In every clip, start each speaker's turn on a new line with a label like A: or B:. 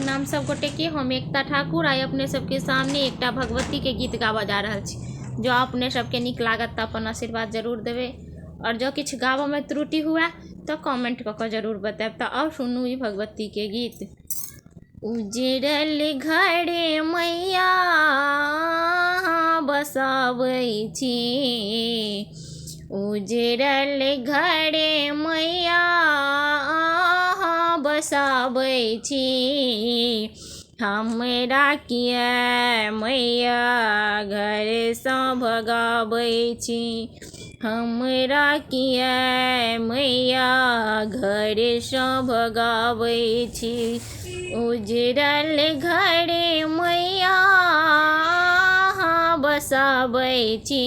A: प्रणाम सब गोटे के। हम एकता ठाकुर आई अपने सबके सामने एकटा भगवती के गीत गावा जा रहा छी। जो अपने सबके निक लागत तो अपन आशीर्वाद जरूर देवे और जो किछ गावा में त्रुटि हुआ तो कमेंट क जरूर बताएब। तो और सुनू ई भगवती के गीत। उजड़ल घरे मैया बसाबै छी, उजड़ल घरे मैया बसाबै छी। हमरा किया मैया घर सँ भगाबै छी, हमरा किया मैया घर सँ भगाबै छी। उजड़ल घरे मैया बसाबै छी,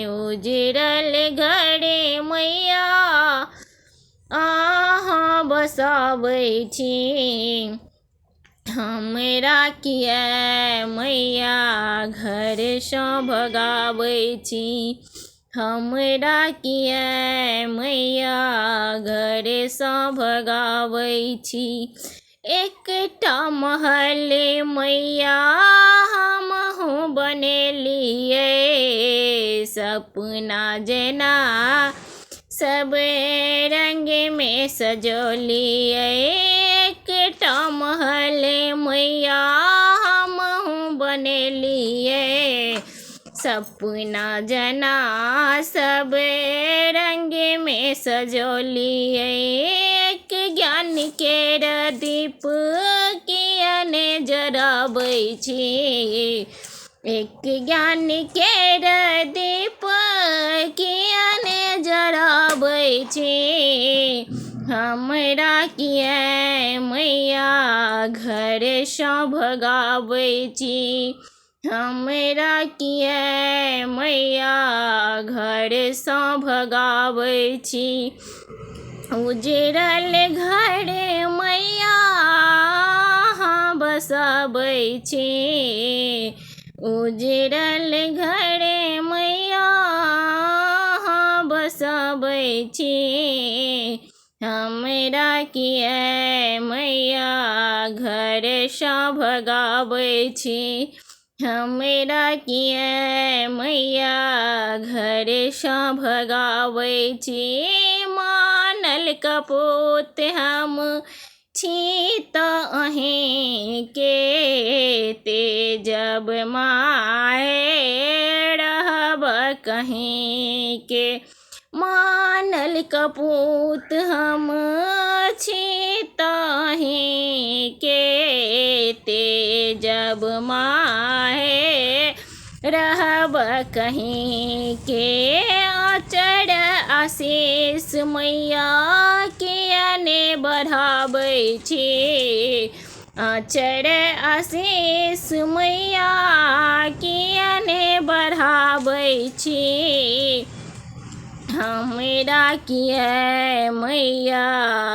A: उजड़ल घरे मैया बसाबै छी। हमरा किया मैया घर सँ भगाबै छी, हमरा किया मैया घर सँ भगाबै छी। एकटा महल मैया हमहु बनेलियै, सपना जेना सब रंग में सजोलियै। एकटा महल मैया हमहु बनेलियै, सपना जना सब रंग में सजोलियै। एक ज्ञान केर दीप किया ने जराबै छी, एक ज्ञान केर दीप किया ने जराबै छी। हमरा किया मैया घर सँ भगाबै छी, हमरा किया मैया घर सँ भगाबै छी। उजड़ल घरे मैया बसाबै छी, उजड़ल घरे मैया बसाबै छी। हमरा किया मैया घर सँ भगाबै छी, हमरा किया मैया घर सँ भगाबै छी। मानल कपूत हम छी तो अहींके तेजब माहे रहब कहीं के। मानल कपूत हम छी तो अहींके तेजब माहे रहब कहीं के। आचर आशीष मैया किया ने बढ़ाबै छी, आचर आशीष मैया किया ने बढ़ाबै छी। हमरा किया मैया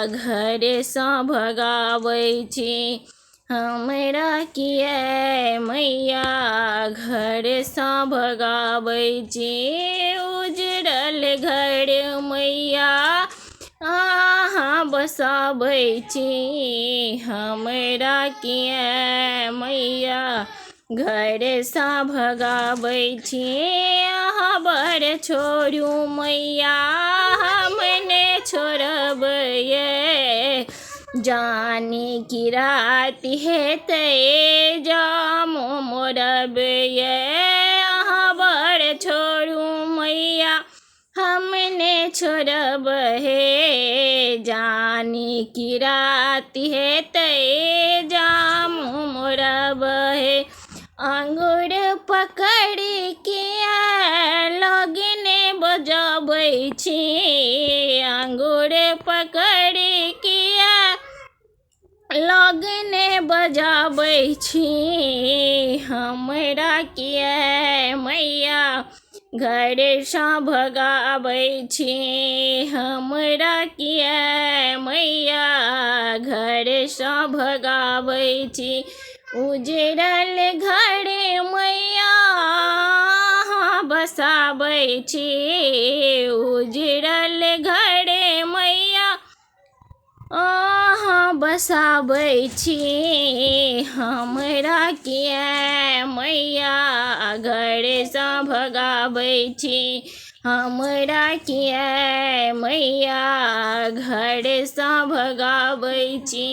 A: घर सँ भगाबै छी, हमरा किया मैया घर सँ भगाबै छी। उजड़ल घर मैया बसाबै छी, हमरा किया मैया घर सँ भगाबै छी। बर छोड़ू मैया हम ने छोड़बै, जानी की रात हेतै जाम मोरबै। बर छोड़ू मैया हम ने छोड़बै, जानी की रात हेतै जाम मोरबै। अंगूर पकड़ के लगने बजाबै छी, अंगूर पकड़ के लगने बजाबै छी। हमरा किया मैया घर सँ भगाबै छी, हमरा किया मैया घर सँ भगाबै छी। उजड़ल घरे मैया बसाबै छी, उजड़ल घरे मैया बसाबै छी हमरा किया मैया घरसँ भगाबै छी हमरा किया मैया घरसँ भगाबै छी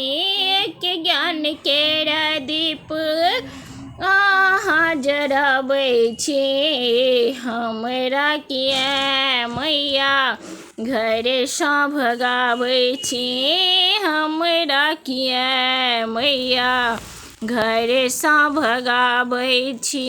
A: एक ज्ञान केर दीप अहाँ जराबै छी हमरा किया मैया घरसँ भगाबै छी हमरा किया मैया घरसँ भगाबै छी।